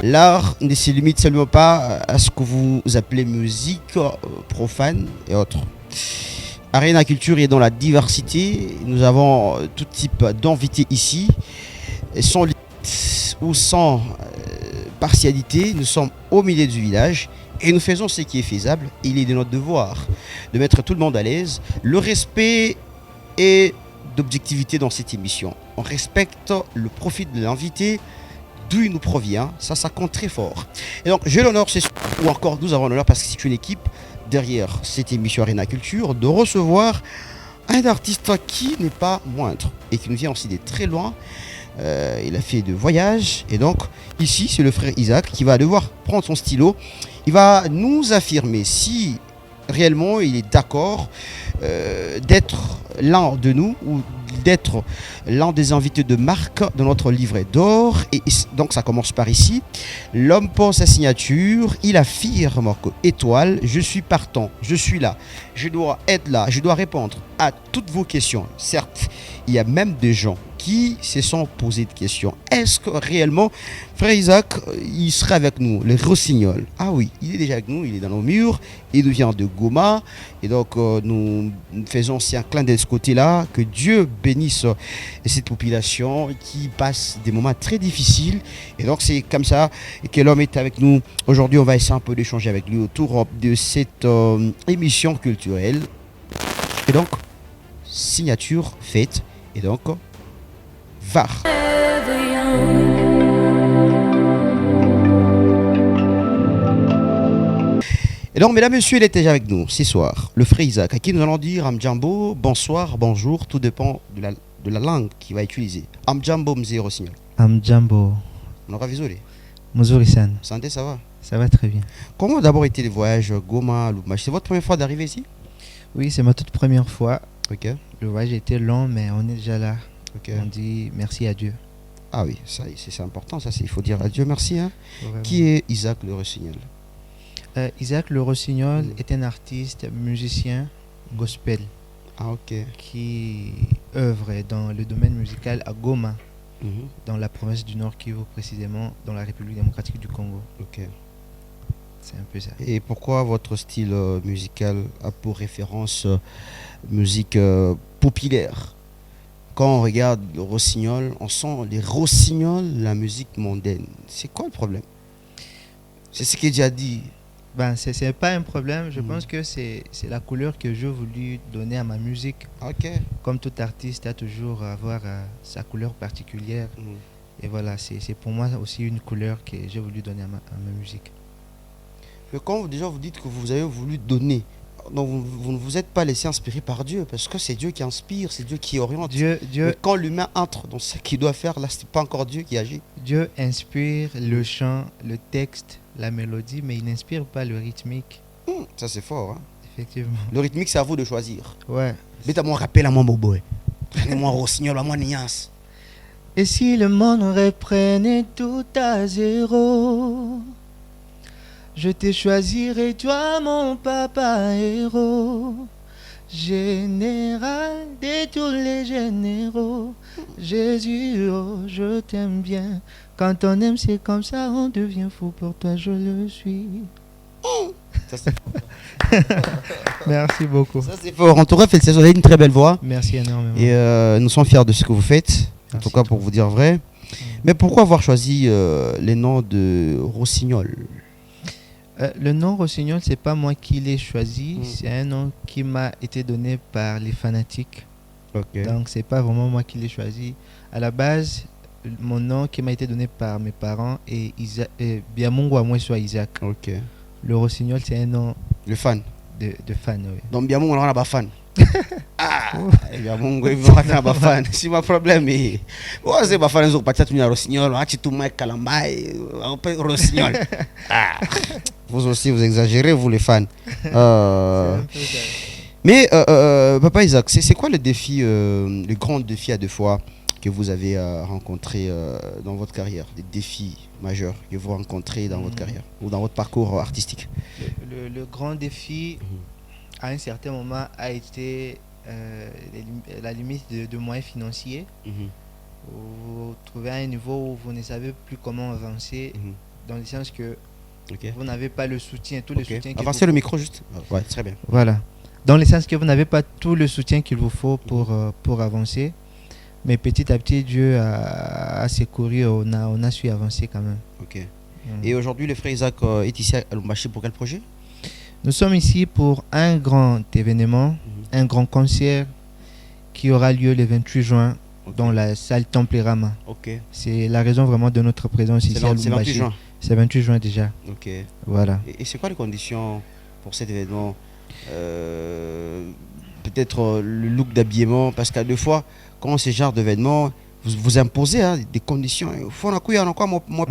L'art ne se limite seulement pas à ce que vous appelez musique profane et autres. Arena Culture est dans la diversité. Nous avons tout type d'invités ici. Et sans limite ou sans partialité, nous sommes au milieu du village et nous faisons ce qui est faisable. Il est de notre devoir de mettre tout le monde à l'aise. Le respect et d'objectivité dans cette émission. On respecte le profit de l'invité, d'où il nous provient. Ça compte très fort. Et donc, j'ai l'honneur, ou encore nous avons l'honneur, parce que c'est une équipe derrière cette émission Arena Culture, de recevoir un artiste qui n'est pas moindre et qui nous vient aussi de très loin. Il a fait de voyages et donc ici c'est le frère Isaac qui va devoir prendre son stylo. Il va nous affirmer si réellement il est d'accord d'être l'un de nous ou d'être l'un des invités de marque de notre livret d'or. Et donc ça commence par ici. L'homme pose sa signature, il affirme que étoile, je suis partant, je suis là, je dois être là, je dois répondre à toutes vos questions. Certes, il y a même des gens qui se sont posés de questions. Est-ce que réellement, frère Isaac, il sera avec nous, le Rossignol? Ah oui, il est déjà avec nous, il est dans nos murs, il nous vient de Goma. Et donc, nous faisons aussi un clin d'œil de ce côté-là. Que Dieu bénisse cette population qui passe des moments très difficiles. Et donc, c'est comme ça que l'homme est avec nous. Aujourd'hui, on va essayer un peu d'échanger avec lui autour de cette émission culturelle. Et donc, signature faite. Et donc, VAR. Et donc, mesdames, messieurs, il est déjà avec nous ce soir, le frère Isaac, à qui nous allons dire Amdjambo, bonsoir, bonjour, tout dépend de la langue qu'il va utiliser. Amdjambo Mzee Rossignol. Amdjambo. On aura visé. Muzuri-san. Santé, ça va? Ça va très bien. Comment d'abord été le voyage Goma, Lubumbashi? C'est votre première fois d'arriver ici? Oui, c'est ma toute première fois. Ok. Le voyage était long, mais on est déjà là. Ok. On dit merci à Dieu. Ah oui, ça, c'est important, ça, il faut dire à Dieu merci. Hein. Vraiment. Qui est Isaac le Rossignol? Isaac Le Rossignol est un artiste, musicien gospel Ah ok. qui œuvre dans le domaine musical à Goma, Mhm. dans la province du Nord Kivu, précisément dans la République démocratique du Congo. Ok. C'est un peu ça. Et pourquoi votre style musical a pour référence musique populaire? Quand on regarde le Rossignol, on sent les Rossignols, la musique mondaine. C'est quoi le problème? C'est ce qu'il a déjà dit. Ben, c'est pas un problème. Je pense que c'est la couleur que j'ai voulu donner à ma musique. Ok. Comme tout artiste a toujours à avoir sa couleur particulière. Et voilà, c'est pour moi aussi une couleur que j'ai voulu donner à ma musique. Mais quand déjà vous dites que vous avez voulu donner, donc vous ne vous êtes pas laissé inspirer par Dieu, parce que c'est Dieu qui inspire, c'est Dieu qui oriente. Mais quand l'humain entre dans ce qu'il doit faire, là, c'est pas encore Dieu qui agit. Dieu inspire le chant, le texte, la mélodie, mais il n'inspire pas le rythmique. Ça, c'est fort. Hein? Effectivement. Le rythmique, c'est à vous de choisir. Ouais. Mettez-moi un rappel à mon bobo. Prenez-moi un Rossignol, à moi Nias. Et si le monde reprenait tout à zéro, je te choisirai, toi, mon papa héros. Général de tous les généraux, Jésus, oh, je t'aime bien. Quand on aime, c'est comme ça, on devient fou. Pour toi, je le suis. Ça, c'est Merci beaucoup. Ça, c'est fort. En tout cas, félicitations, vous avez une très belle voix. Merci énormément. Et nous sommes fiers de ce que vous faites. En Merci tout cas, pour vous dire vrai. Mais pourquoi avoir choisi les noms de Rossignol? Le nom Rossignol, c'est pas moi qui l'ai choisi. C'est un nom qui m'a été donné par les fanatiques. Ok. Donc, c'est pas vraiment moi qui l'ai choisi. À la base, mon nom qui m'a été donné par mes parents est Biamungu à moi soit Isaac. Ok. Le Rossignol, c'est un nom Le fan. de fan. Oui. Donc, bien, on a pas fan. Ah, bien, mon gars, il va pas fan. C'est mon problème. Moi, c'est pas fan. Ils ont pas tâté à Rossignol. On a tout le monde Kalambay. On peut Rossignol. Ah. Vous aussi, vous exagérez, vous les fans. Mais, papa Isaac, c'est quoi le défi, le grand défi à deux fois que vous avez rencontré dans votre carrière? Des défis majeurs que vous rencontrez dans votre carrière ou dans votre parcours artistique? Le grand défi, à un certain moment, a été la limite de moyens financiers. Vous vous trouvez à un niveau où vous ne savez plus comment avancer. dans le sens que Ok. vous n'avez pas le soutien, tout le Ok. soutien qu'il Avancez vous le faut. micro juste. Ouais, très bien. Voilà. Dans le sens que vous n'avez pas tout le soutien qu'il vous faut pour avancer. Mais petit à petit, Dieu a secouru, on a su avancer quand même. Ok. Et aujourd'hui, le frère Isaac est ici à Lubumbashi pour quel projet? Nous sommes ici pour un grand événement, un grand concert qui aura lieu le 28 juin dans la salle Temple Rama. Ok. C'est la raison vraiment de notre présence ici à C'est 28 Lubumbashi. juin. C'est 28 juin déjà. Ok. Voilà. Et c'est quoi les conditions pour cet événement? Peut-être le look d'habillement, parce qu'à deux fois, quand c'est ce genre d'événement, vous imposez des conditions. Il faut quoi mon pembe.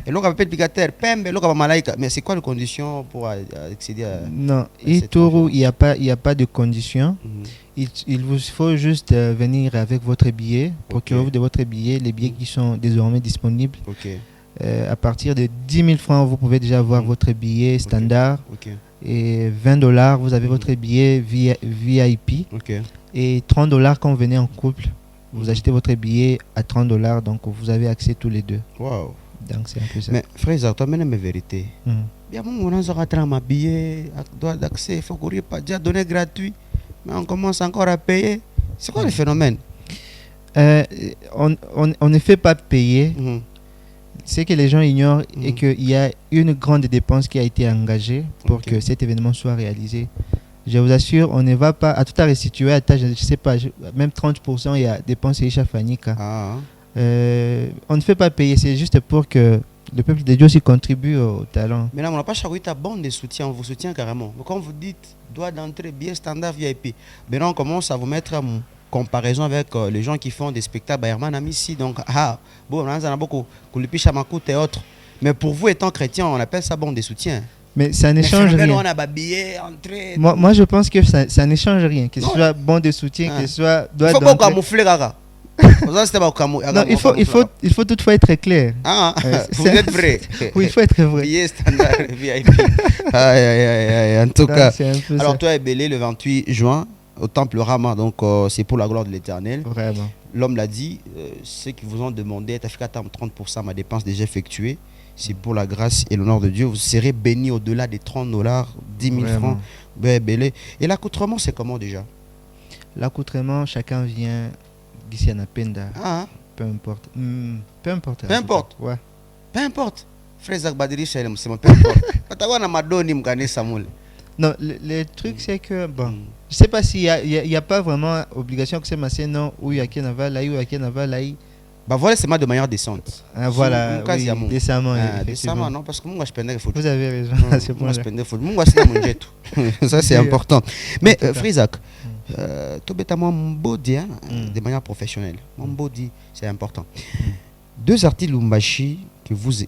Et l'autre appelle picateur, pembe, l'autre malaika. Mais c'est quoi les conditions pour accéder à. Non, cette Ituru, il n'y a pas de conditions. Mhm. Il vous faut juste venir avec votre billet, procurez-vous Ok. de votre billet, les billets qui sont désormais disponibles. Ok. À partir de 10 000 francs, vous pouvez déjà avoir votre billet standard. Ok. Et 20 $, vous avez votre billet VIP. Ok. Et 30 $ quand vous venez en couple, vous achetez votre billet à 30 $, donc vous avez accès tous les deux. Wow. Donc c'est un peu ça. Mais frère Isaac, toi, même la vérité. Mhm. Bien, on a un ma billet, droit d'accès, il faut courir pas déjà donner gratuit. Mais on commence encore à payer. C'est quoi le phénomène? On ne fait pas payer. Mhm. Ce que les gens ignorent est Mhm. qu'il y a une grande dépense qui a été engagée pour Ok. que cet événement soit réalisé. Je vous assure, on ne va pas à tout à restituer à ta, je ne sais pas, même 30% il y a dépensé chez Fanika. Ah. On ne fait pas payer, c'est juste pour que le peuple de Dieu aussi contribue au talent. Mais là, on n'a pas choisi ta bande de soutien, on vous soutient carrément. Mais quand vous dites droit d'entrée, billet standard VIP, maintenant on commence à vous mettre en comparaison avec les gens qui font des spectacles à Herman ici. Donc, bon, on en a beaucoup, Koulipi Chamakout et autres. Mais pour vous, étant chrétien, on appelle ça bande de soutien. Mais ça ne Mais change phénomène, rien. on a des billets, entrée. Moi, je pense que ça ne change rien. Que ce Non. soit bon de soutien, Ah. que ce soit Il droit faut pas d'entrée. camoufler, Gaga. Non, il faut toutefois être clair. Ah, vous c'est- êtes vrai. Oui, il faut être vrai. Billet standard, VIP. Aïe, aïe, aïe, aïe. En tout Donc, cas. c'est un peu Alors, ça. toi, Ebélé, le 28 juin, au temple Rama, donc c'est pour la gloire de l'éternel. Vraiment. L'homme l'a dit, ceux qui vous ont demandé, t'as fait 30% ma dépense déjà effectuée. C'est pour la grâce et l'honneur de Dieu. Vous serez béni au-delà des 30 $, 10 000 Vraiment. francs. Ebélé. Et l'accoutrement, c'est comment déjà? L'accoutrement, chacun vient d'ici à Napenda. Ah, Peu importe. Peu importe. Peu importe. Ouais. peu importe. Frère Zach Badiri, c'est peu importe. Patawa na madoni mkane Samuel. Non, le truc, c'est que, bon, je sais pas s'il y a pas vraiment obligation que c'est massé, non, ou il y a qui n'a pas là, ou il y a qui n'a pas là. Bah voilà, c'est de manière décente. Ah, voilà, Mon cas, oui, c'est à mon- décemment. Ah, effectivement. décemment, non, parce que moi, je pendais le foot. Vous avez raison à ce Moi, point-là. je pendais le foot. Moi, c'est mon jet. Ça, c'est Oui, important. Mais, en tout cas. Frère Isaac, tout bêtement, mon body, de manière professionnelle, mon body, c'est important. Deux artistes Lumbashi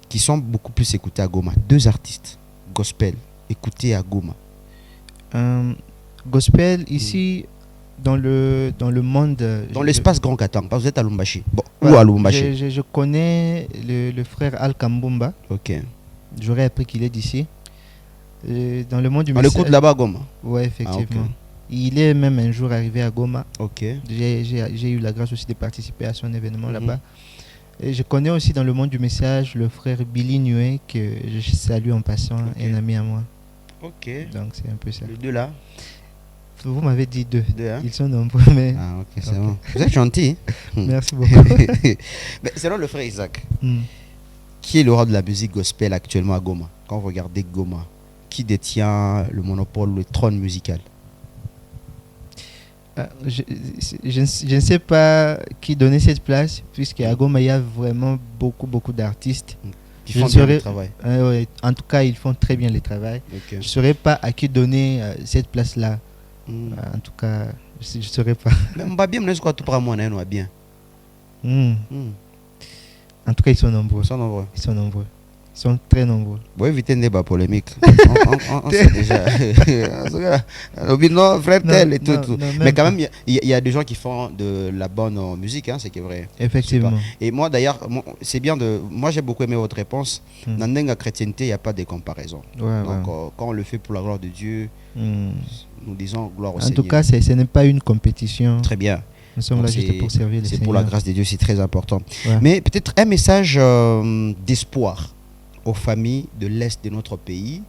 qui sont beaucoup plus écoutés à Goma. Deux artistes gospel écoutés à Goma. Gospel, ici, dans le monde. Dans l'espace Grand Katang, parce que vous êtes à Lumbashi. Bon, Voilà, ou à Lumbashi. je connais le frère Al Kambumba. Ok. J'aurais appris qu'il est d'ici. Dans le monde du On l'écoute là-bas à Goma. Oui, effectivement. Ah, ok. Il est même un jour arrivé à Goma. Ok. J'ai eu la grâce aussi de participer à son événement Mhm. là-bas. Et je connais aussi dans le monde du message le frère Billy Nué, que je salue en passant, Ok. un ami à moi. Ok. Donc c'est un peu ça. Les deux là. Vous m'avez dit deux. Deux, hein? Ils sont nombreux, mais Ah, ok, c'est Ok. bon. Vous êtes gentil. merci beaucoup. Mais selon le frère Isaac, Hmm. qui est le roi de la musique gospel actuellement à Goma? Quand vous regardez Goma, qui détient le monopole, le trône musical? Je ne sais pas qui donnait cette place, puisqu'à Goma, il y a vraiment beaucoup d'artistes. Qui Je font bien serais- le travail. Ouais, en tout cas, ils font très bien le travail. Ok. Je ne saurais pas à qui donner cette place-là. Mm. En tout cas, je ne saurais pas. Mais on va bien, mais quoi tout pour moi, on va bien. Hmm. Mm. En tout cas, ils sont nombreux. Ça, on voit. Ils sont nombreux. Ils sont très nombreux. Bon, éviter un débat polémique. On sait déjà. Non, frère tel et tout. Non, tout. non, Mais même quand pas. même, il y a des gens qui font de la bonne musique, hein, c'est qui est vrai. Effectivement. Et moi, d'ailleurs, c'est bien de. Moi, j'ai beaucoup aimé votre réponse. Mm. Dans la chrétienté, il n'y a pas de comparaison. Ouais, Donc, ouais. quand on le fait pour la gloire de Dieu, Hmm. nous disons gloire au En Seigneur. tout cas, ce n'est pas une compétition. Très bien. Nous sommes Donc, là juste pour servir le C'est Seigneur. pour la grâce de Dieu, c'est très important. Ouais. Mais peut-être un message d'espoir aux familles de l'Est de notre pays,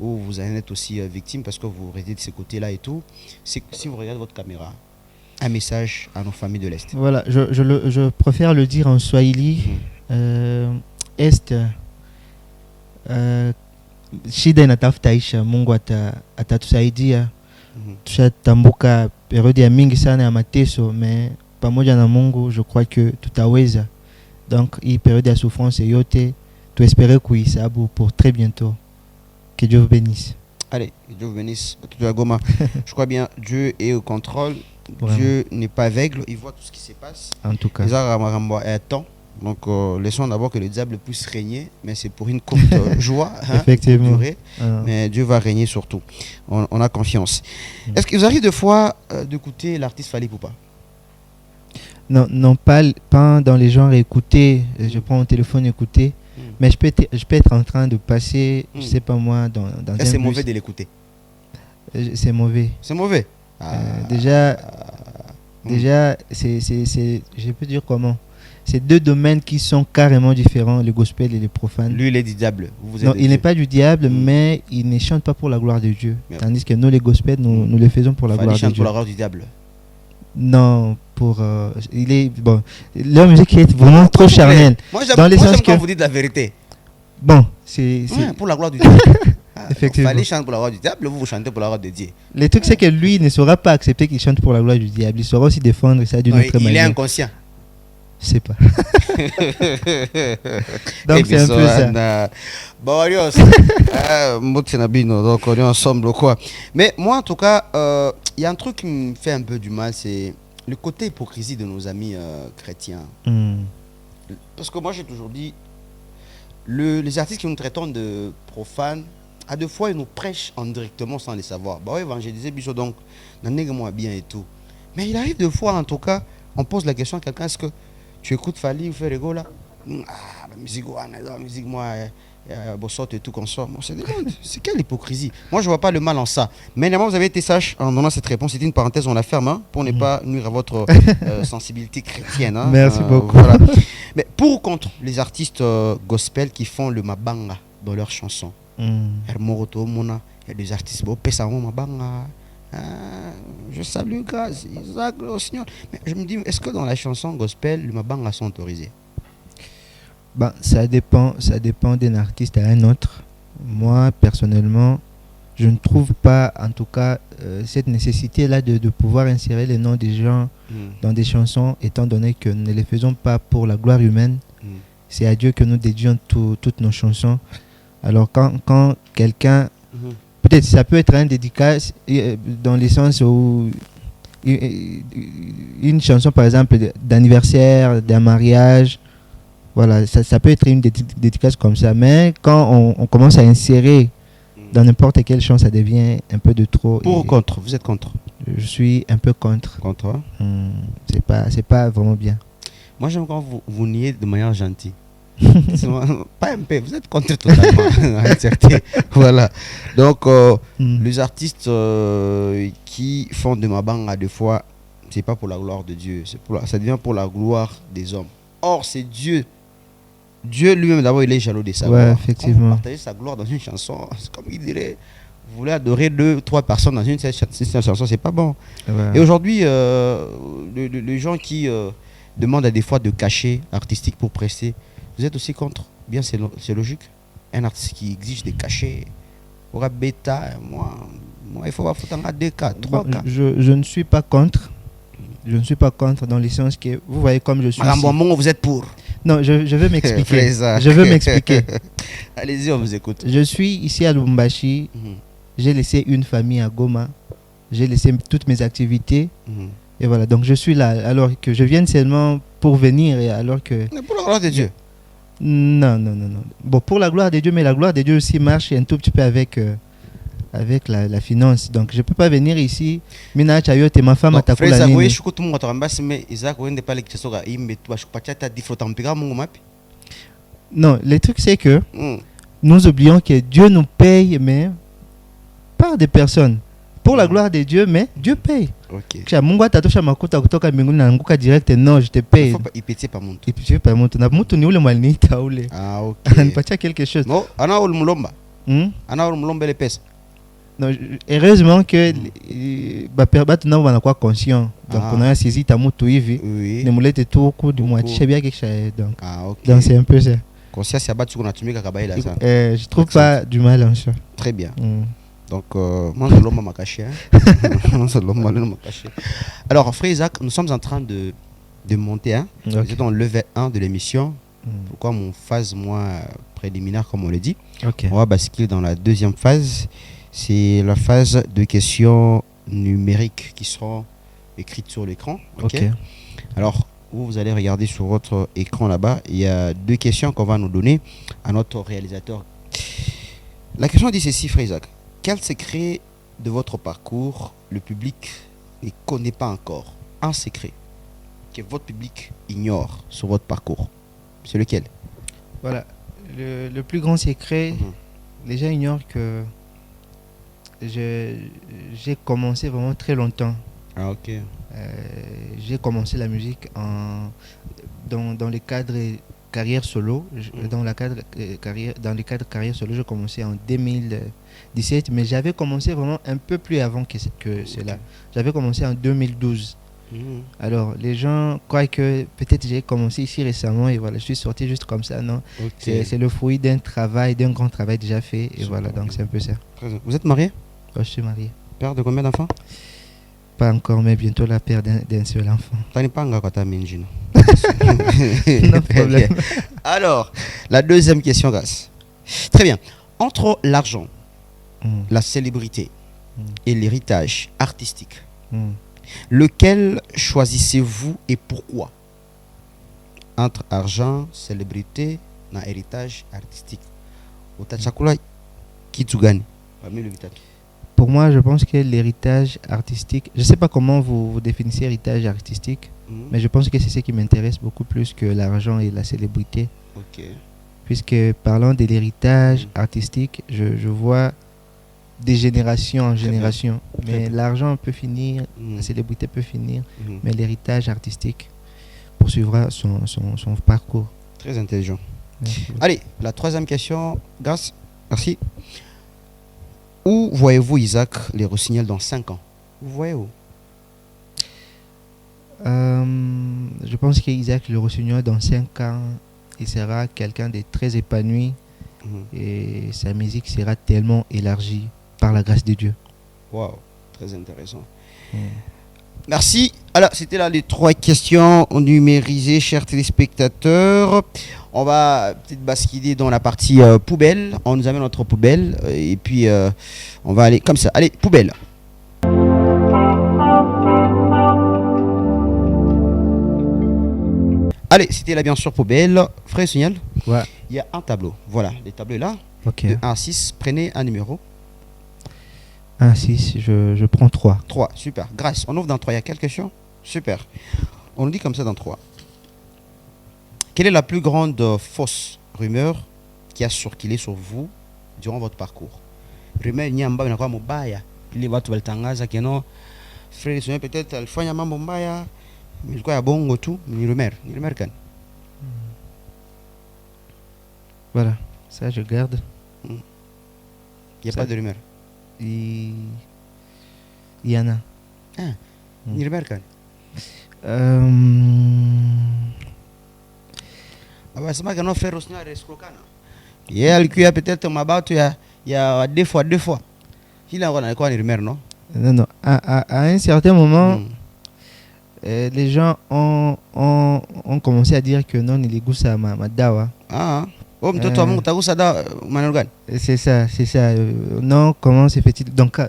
où vous en êtes aussi victime parce que vous résidez de ce côté-là et tout. C'est que si vous regardez votre caméra, un message à nos familles de l'Est. Voilà, je préfère le dire en Swahili. Est, shida inatafuta Aisha, Mungu atatusaidia. Tushatambuka periodi ya mingi sana ya mateso, mais pamoja na Mungu je crois que tutaweza. Donc hii periode ya souffrance yote tu espérer kuisabu pour très bientôt. Que Dieu vous bénisse. Allez, que Dieu vous bénisse. Je crois bien, Dieu est au contrôle. Vraiment. Dieu n'est pas aveugle, il voit tout ce qui se passe. En tout cas. Donc laissons d'abord que le diable puisse régner, mais c'est pour une courte joie. Effectivement. Durée, mais Dieu va régner surtout. On a confiance. Est-ce qu'il vous arrive de fois d'écouter l'artiste Fally Ipupa? Non, pas dans les genres écouter. Je prends mon téléphone écouter. Mais je peux être en train de passer, je sais pas moi, dans un bus. C'est mauvais de l'écouter. C'est mauvais. C'est mauvais. Déjà, je peux dire comment. C'est deux domaines qui sont carrément différents, le gospel et le profane. Lui, il est du diable. Non, il n'est pas du diable, mais il ne chante pas pour la gloire de Dieu. Merde. Tandis que nous, les gospels, nous le faisons pour la gloire de Dieu. Il chante pour la gloire du diable. Non, il est bon. Leur musique est vraiment trop charnelle. Moi, j'aime quand vous dites la vérité. Bon, c'est pour la gloire du diable. Effectivement. Fallait chanter pour la gloire du diable, vous chantez pour la gloire de Dieu. Le truc, c'est que lui ne saura pas accepter qu'il chante pour la gloire du diable. Il saura aussi défendre ça d'une autre manière. Il est inconscient. Je sais pas. Donc c'est un peu ça. Donc on est ensemble quoi. Mais moi en tout cas, il y a un truc qui me fait un peu du mal, c'est le côté hypocrisie de nos amis chrétiens. Parce que moi j'ai toujours dit, les artistes qui nous traitent de profanes, à deux fois ils nous prêchent indirectement sans les savoir. Bah ouais, évangéliser Bichot donc, moi bien et tout. Mais il arrive deux fois en tout cas, on pose la question à quelqu'un, est-ce que tu écoutes Fally ou fait rigolo là? La musique moi, Bossot et tout qu'on sort. On se demande, c'est quelle hypocrisie? Moi je vois pas le mal en ça. Mais néanmoins vous avez été sage en donnant cette réponse. C'était une parenthèse, on la ferme pour ne pas nuire à votre sensibilité chrétienne. Merci beaucoup. Voilà. Mais pour ou contre les artistes gospel qui font le mabanga dans leurs chansons? Il y a des artistes qui font mabanga. Je salue grâce, Isaac, au Seigneur. Mais je me dis, est-ce que dans la chanson gospel, le mabanga sont autorisés? Ben, ça dépend d'un artiste à un autre. Moi, personnellement, je ne trouve pas, en tout cas, cette nécessité-là de pouvoir insérer les noms des gens dans des chansons, étant donné que nous ne les faisons pas pour la gloire humaine. C'est à Dieu que nous dédions toutes nos chansons. Alors, quand quelqu'un... Peut-être ça peut être un dédicace dans le sens où une chanson par exemple d'anniversaire, d'un mariage, voilà, ça peut être une dédicace comme ça. Mais quand on commence à insérer dans n'importe quelle chanson, ça devient un peu de trop. Pour ou contre? Vous êtes contre? Je suis un peu contre. Contre? C'est pas vraiment bien. Moi j'aime quand vous niez de manière gentille. Pas un peu, vous êtes contre totalement. Voilà. Donc les artistes qui font de mabanga des fois, c'est pas pour la gloire de Dieu, ça devient pour la gloire des hommes. Or c'est Dieu lui-même d'abord, il est jaloux de savoir. Ouais, effectivement. Quand vous partagez sa gloire dans une chanson, c'est comme il dirait, vous voulez adorer 2-3 personnes dans une chanson, c'est pas bon. Ouais. Et aujourd'hui les gens qui demandent à des fois de cachets artistiques pour prester, vous êtes aussi contre? Bien, c'est logique. Un artiste qui exige des cachets, aura bêta, moi il faut en 2 cas, 3 cas. Je ne suis pas contre. Je ne suis pas contre dans le sens que, vous voyez comme je suis ici. Vous êtes pour? Non, je veux m'expliquer. Je veux m'expliquer. Allez-y, on vous écoute. Je suis ici à Lubumbashi. J'ai laissé une famille à Goma. J'ai laissé toutes mes activités. Et voilà, donc je suis là. Alors que je viens seulement pour venir. Et alors que... Mais pour la gloire de Dieu. Non. Bon, pour la gloire de Dieu, mais la gloire de Dieu aussi marche un tout petit peu avec la finance. Donc, je ne peux pas venir ici. Mina Chayote, ma femme a tapé la ligne. Non, le truc, c'est que nous oublions que Dieu nous paye, mais par des personnes. pour la gloire de Dieu, mais Dieu paye. Ok. Mungu atatosha makuta kutoka mbinguni na anguka direct, non, je te paye. Il pète pas mon tour. Il pète pas mon tour. Na mtu ni ule mwaliniita ule. Ah ok. Anipatia quelque chose. Non, ana ul mulomba. Hmm? Ana ul mulomba les pesa. Non, heureusement que batu nabo banakuwa conscient. Donc on a saisi ta mtu hivi. Oui. Ne mulete tu huku ni mwatisha bien quelque chose donc. Ah ok. Donc c'est un peu ça. Conscience ya batu kuna tumika kabaila ça. Je trouve pas du mal en ça. Très bien. Donc, moi, je l'homme m'a caché. Alors, frère Isaac, nous sommes en train de monter. Hein. Okay. Nous sommes dans le level 1 de l'émission. Pourquoi mon phase préliminaire, comme on le dit. Okay. On va basculer dans la deuxième phase. C'est la phase de questions numériques qui seront écrites sur l'écran. Okay. Alors, vous allez regarder sur votre écran là-bas. Il y a 2 questions qu'on va nous donner à notre réalisateur. La question dit ceci, frère Isaac. Quel secret de votre parcours le public ne connaît pas encore? Un secret que votre public ignore sur votre parcours. C'est lequel? Voilà. Le plus grand secret, les gens ignorent que j'ai commencé vraiment très longtemps. Ah ok. J'ai commencé la musique dans le cadre carrière solo. Dans le cadre carrière solo, j'ai commencé en 2017, mais j'avais commencé vraiment un peu plus avant que cela. J'avais commencé en 2012. Alors les gens croient que peut-être j'ai commencé ici récemment et voilà, je suis sorti juste comme ça. Non, c'est le fruit d'un grand travail déjà fait et voilà, donc c'est un peu ça. Vous êtes marié? Je suis marié. Père de combien d'enfants? Pas encore, mais bientôt la père d'un seul enfant. Non problème. Alors, la deuxième question, Grace. Très bien. Entre l'argent, la célébrité et l'héritage artistique, lequel choisissez-vous et pourquoi? Entre argent, célébrité et héritage artistique. Pour moi, je pense que l'héritage artistique, je ne sais pas comment vous définissez héritage artistique, mais je pense que c'est ce qui m'intéresse beaucoup plus que l'argent et la célébrité. Okay. Puisque parlant de l'héritage artistique, je vois des générations en génération. Mais l'argent peut finir, la célébrité peut finir, mais l'héritage artistique poursuivra son parcours. Très intelligent. Merci. Allez, la troisième question, Grace. Merci. Où voyez-vous Isaac les Rossignol dans 5 ans? Où voyez-vous? Je pense qu'Isaac le Rossignol dans 5 ans, il sera quelqu'un de très épanoui et sa musique sera tellement élargie par la grâce de Dieu. Waouh, très intéressant. Merci. Alors, c'était là les 3 questions numérisées, chers téléspectateurs. On va peut-être basculer dans la partie poubelle. On nous amène notre poubelle et puis on va aller comme ça. Allez, poubelle. Allez, c'était là bien sûr poubelle. Frère Signal. Ouais. Il y a un tableau. Voilà, les tableaux là. Ok. De 1 à 6, prenez un numéro. 1 à 6, je prends 3. 3, super. Grâce, on ouvre dans 3. Il y a quelle question? Super. On le dit comme ça dans 3. Quelle est la plus grande fausse rumeur qui a circulé sur vous durant votre parcours? Rumeur nyamba inakuwa mubaya. Ili watu walitangaza keno frère Sonia peut-être alifanya mambo mbaya. Ilikuwa ya bongo tu, ni rumeur. Ni rumeur kan? Voilà, ça je garde. Il n'y a pas de rumeur. Il y en a. Ah, ni rumeur kan? Abasema kano frère Sonia reskrokana. Yeye alikuwa peut-être mabato ya deux fois. Il a quoi ni rumeur non? Non. À un certain moment, les gens ont commencé à dire que non, il est goussa madawa. Ah. Oh, mtoto wa Mungu tagusa dawa maneno gani? C'est ça. Non, comment se fait-il? Donc,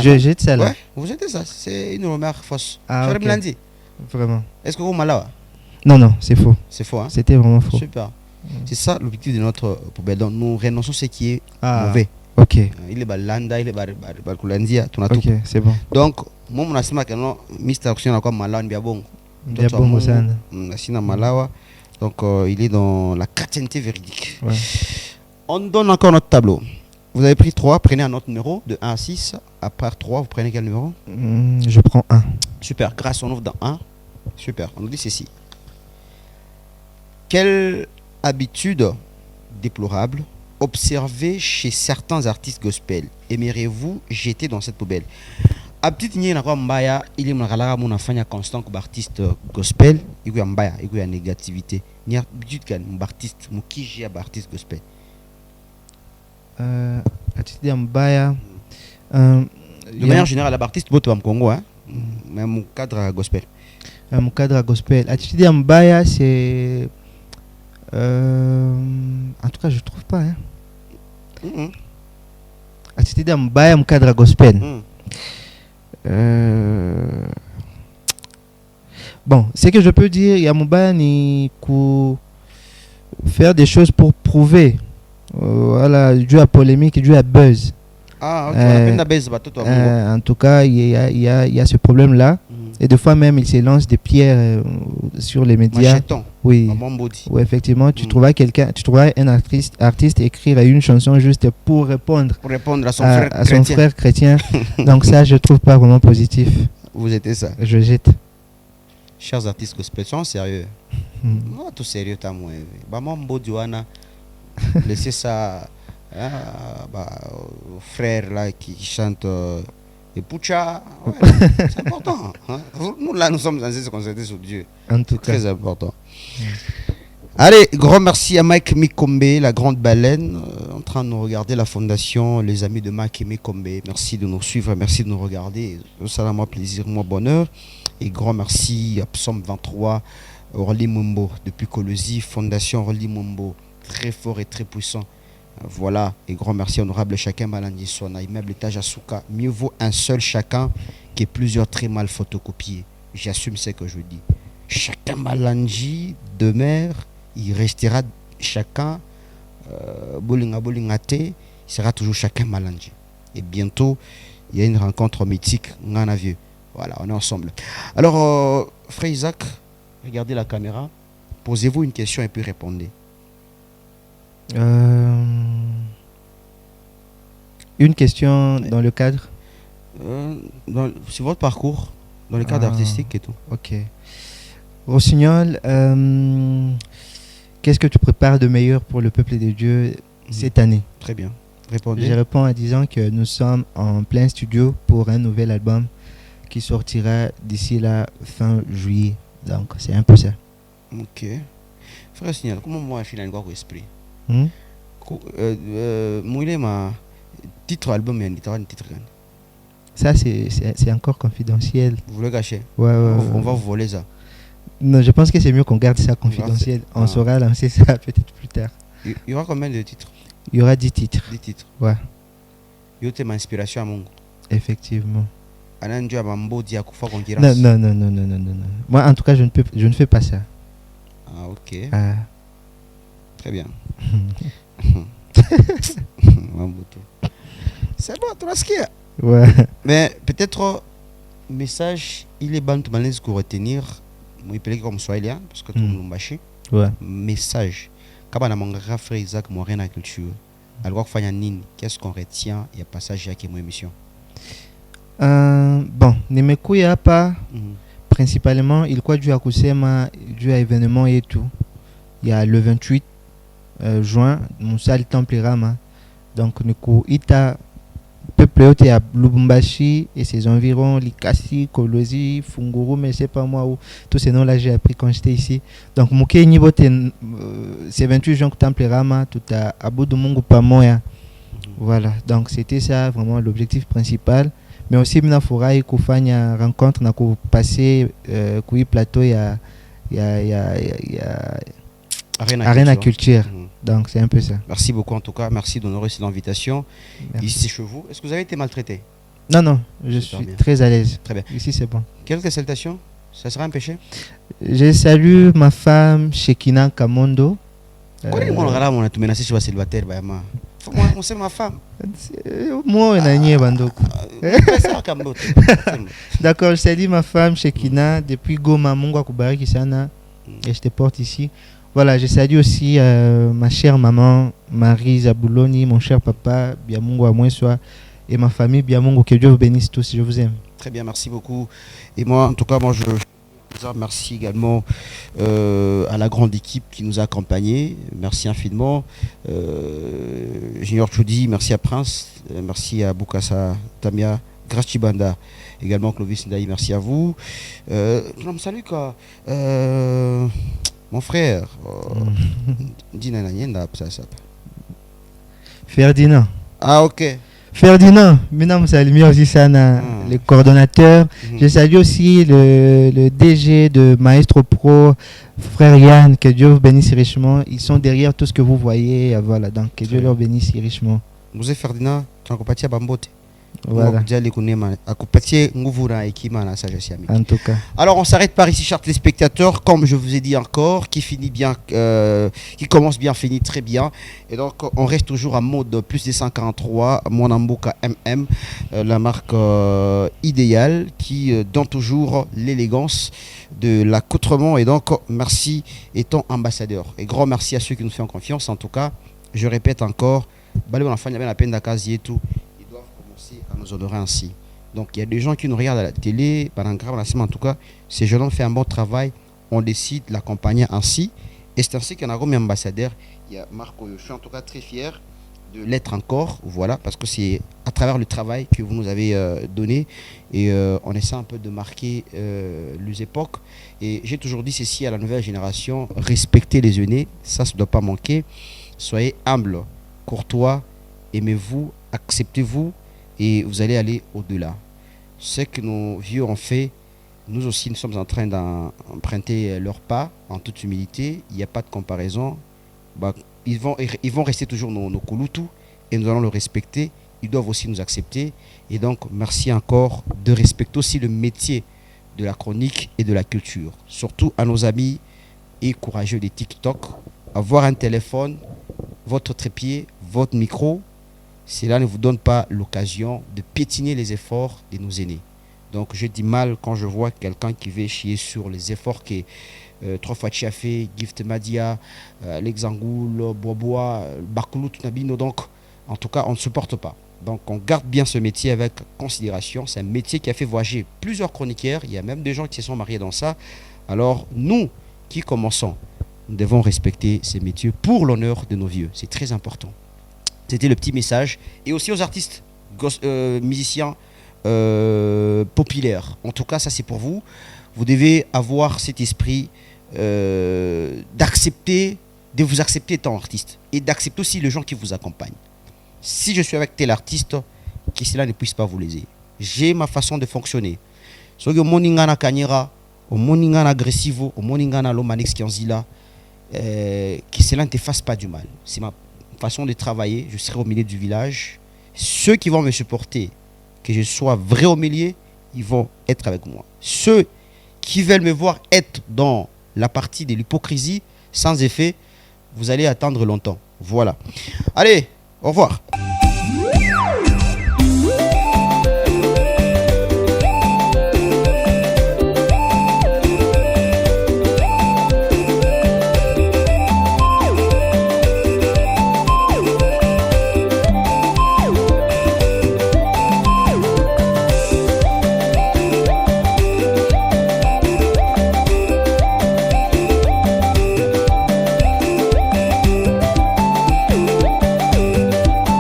je jette ça là. Ouais, vous jetez ça. C'est une rumeur fausse. Ah, okay. Lundi. Vraiment. Est-ce que vous malawa? Non, c'est faux. C'est faux, hein? C'était vraiment faux. Super. C'est ça l'objectif de notre poubelle. Donc, nous renonçons ce qui est mauvais. Ok. Il est balanda, il est balkulandia, tout. Ok, c'est bon. Donc, moi, mon asima que non, Mr. Oxygen a quoi malawa ni biabongo. Biabongo sana. Asina malawa. Donc, il est dans la chrétienté véridique. Ouais. On donne encore notre tableau. Vous avez pris 3, prenez un autre numéro de 1 à 6. Après 3, vous prenez quel numéro? Je prends 1. Super, grâce on ouvre dans 1. Super, on nous dit ceci. Quelle habitude déplorable observée chez certains artistes gospel aimeriez-vous jeter dans cette poubelle? Habitude nyingi nakuwa mbaya ili mnakalaka munafanya constant kwa artiste gospel iko ya mbaya, iko ya negativité. Ni habitude gani artiste mukiji ya artiste gospel? Attitude ya mbaya. De manière générale, l'artiste boto wa Congo, hein, mais mon cadre gospel. Mon cadre gospel. Attitude ya mbaya, c'est. En tout cas, je trouve pas. Hein. Attitude ya mbaya, mon cadre gospel. Bon, ce que je peux dire, il y a mbaya ni faire des choses pour prouver. Voilà, dû à polémique, dû à buzz. Ah, ok, on appelle la buzz. En tout cas, il y a ce problème-là. Et des fois même, il se lance des pierres sur les médias. Macheton. Oui. Oui, effectivement, tu trouveras un artiste écrire une chanson juste pour répondre à son frère chrétien. Donc ça, je trouve pas vraiment positif. Vous êtes ça. Je jette. Chers artistes gospel, sont sérieux. Non, tout sérieux, t'as moins. Bah, mon beau Diwana, laissez ça aux frères là qui chantent et Poucha. Ouais, c'est important. Hein. Nous là, nous sommes censés se concentrer sur Dieu. En tout cas. Très important. Allez, grand merci à Mike Mikombe, la grande baleine, en train de nous regarder, la fondation, les amis de Mike Mikombe. Merci de nous suivre, merci de nous regarder. Ça a moi plaisir, moi bonheur. Et grand merci à Psaume 23, Orly Mumbo, depuis Colosie, fondation Orly Mumbo, très fort et très puissant. Voilà, et grand merci honorable chacun Malandi Sona, immeuble étage à Souka. Mieux vaut un seul chacun que plusieurs très mal photocopiés. J'assume ce que je dis. Chacun Malandi demeure, il restera chacun Bolingate, il sera toujours chacun Malandi. Et bientôt, il y a une rencontre mythique, Ngana Vieux. Voilà, on est ensemble. Alors, frère Isaac, regardez la caméra, posez-vous une question et puis répondez. Une question dans le cadre sur votre parcours, dans le cadre artistique et tout. Ok. Rossignol, qu'est-ce que tu prépares de meilleur pour le peuple de Dieu cette année? Très bien. Répondez. Je réponds en disant que nous sommes en plein studio pour un nouvel album qui sortira d'ici la fin juillet. Donc, c'est un peu ça. Ok. Frère Signal, comment moi je suis dans le esprit? Ma titre album et un titre. Ça, c'est encore confidentiel. Vous voulez cacher? Ouais. On va vous voler ça. Non, je pense que c'est mieux qu'on garde ça confidentiel. On saura lancer ça peut-être plus tard. Il y aura combien de titres? Il y aura 10 titres. 10 titres. Ouais. Il y a ma inspiration à mon. Effectivement. Non. Non. Moi, en tout cas, je ne fais pas ça. Ah, ok. Très bien. C'est bon, tu vois ce qu'il y a. Ouais. Mais peut-être, message, il est bon de malaise pour retenir. Moi, il peut comme swahilien, parce que tout le monde m'a. Ouais. Message. Quand on a mon frère Isaac, mon rien à culture. Alors, qu'est-ce qu'on retient? Il y a passage à qui mon émission. Bon, Nemekou ya pas principalement il quoi dû à Kusema dû à événement et tout. Il y a le 28 juin mon salle temple Rama. Donc Nekou ita peuple yote à Lubumbashi et ses environs, Likasi, Kolosi, Funguru, mais c'est pas moi où tous ces noms là j'ai appris quand j'étais ici. Donc Mouké niveau c'est 28 juin temple Rama tout à Abu Mungu Pamoya. Voilà, donc c'était ça vraiment l'objectif principal. Mais aussi il faut kufanya rencontre na passer kui plateau ya Arena Culture. Donc c'est un peu ça. Merci beaucoup en tout cas, merci d'honorer cette invitation. Merci. Ici chez vous, est-ce que vous avez été maltraité? Non, je suis très à l'aise. Très bien. Ici c'est bon. Quelques salutations? Ça sera un péché? Je salue ma femme Shekina Kamondo. On a tout menacé sur la célibataire. Moi, c'est ma femme. Moi, on a nié Bandoko. D'accord, je salue ma femme Shekina depuis Goma, Mungu Akubariki sana. Et je te porte ici. Voilà, je salue aussi ma chère maman, Marie Zabouloni, mon cher papa, Biamungo Amouessoa, et ma famille Biamungo. Que Dieu vous bénisse tous, je vous aime. Très bien, merci beaucoup. Et moi, en tout cas, je merci également à la grande équipe qui nous a accompagnés. Merci infiniment. Junior Choudi, merci à Prince, merci à Boukassa Tamia, Grachi Banda, également Clovis Ndaï, merci à vous. Je me salue quoi. Mon frère, Ferdinand. Ah, ok. Ferdinand, maintenant vous saluez aussi ça, le coordonnateur. Je salue aussi le DG de Maestro Pro, frère Yann, que Dieu vous bénisse richement. Ils sont derrière tout ce que vous voyez. Voilà, donc que Dieu leur bénisse richement. Vous êtes Ferdinand, tu as compris à Bambote. Voilà. En tout cas. Alors on s'arrête par ici, chers téléspectateurs, comme je vous ai dit encore, qui finit bien, qui commence bien, finit très bien. Et donc on reste toujours en mode plus des 143, Monamboka MM, la marque idéale qui donne toujours l'élégance de l'accoutrement. Et donc merci étant ambassadeur. Et grand merci à ceux qui nous font confiance. En tout cas, je répète encore, balé enfant, il y avait la peine d'accaser et tout. À nous honorer ainsi. Donc il y a des gens qui nous regardent à la télé, en tout cas, ces jeunes ont fait un bon travail, on décide de l'accompagner ainsi. Et c'est ainsi qu'il y en a comme ambassadeur. Il y a Marco, je suis en tout cas très fier de l'être encore, voilà, parce que c'est à travers le travail que vous nous avez donné. Et on essaie un peu de marquer les époques. Et j'ai toujours dit ceci à la nouvelle génération, respectez les aînés, ça ne doit pas manquer. Soyez humbles, courtois, aimez-vous, acceptez-vous. Et vous allez aller au-delà. Ce que nos vieux ont fait, nous aussi nous sommes en train d'emprunter leurs pas en toute humilité. Il n'y a pas de comparaison. Ils vont rester toujours nos kouloutou et nous allons le respecter. Ils doivent aussi nous accepter. Et donc merci encore de respecter aussi le métier de la chronique et de la culture. Surtout à nos amis et courageux des TikTok. Avoir un téléphone, votre trépied, votre micro, cela ne vous donne pas l'occasion de piétiner les efforts de nos aînés. Donc je dis mal quand je vois quelqu'un qui veut chier sur les efforts que trois fois Chiafé, Gift Madia, Alexangoul, Bobois, Bakoulou, Nabino. Donc en tout cas on ne supporte pas. Donc on garde bien ce métier avec considération. C'est un métier qui a fait voyager plusieurs chroniqueurs. Il y a même des gens qui se sont mariés dans ça. Alors nous qui commençons, nous devons respecter ces métiers pour l'honneur de nos vieux. C'est très important. C'était le petit message. Et aussi aux artistes, musiciens populaires. En tout cas, ça c'est pour vous. Vous devez avoir cet esprit d'accepter, de vous accepter étant artiste. Et d'accepter aussi les gens qui vous accompagnent. Si je suis avec tel artiste, que cela ne puisse pas vous léser. J'ai ma façon de fonctionner. Si vous avez kanyera, au moningana agressivo, au moningana lomanix kianzila, que cela ne te fasse pas du mal. C'est ma façon de travailler, je serai au milieu du village. Ceux qui vont me supporter, que je sois vrai au milieu, ils vont être avec moi. Ceux qui veulent me voir être dans la partie de l'hypocrisie, sans effet, vous allez attendre longtemps. Voilà. Allez, au revoir.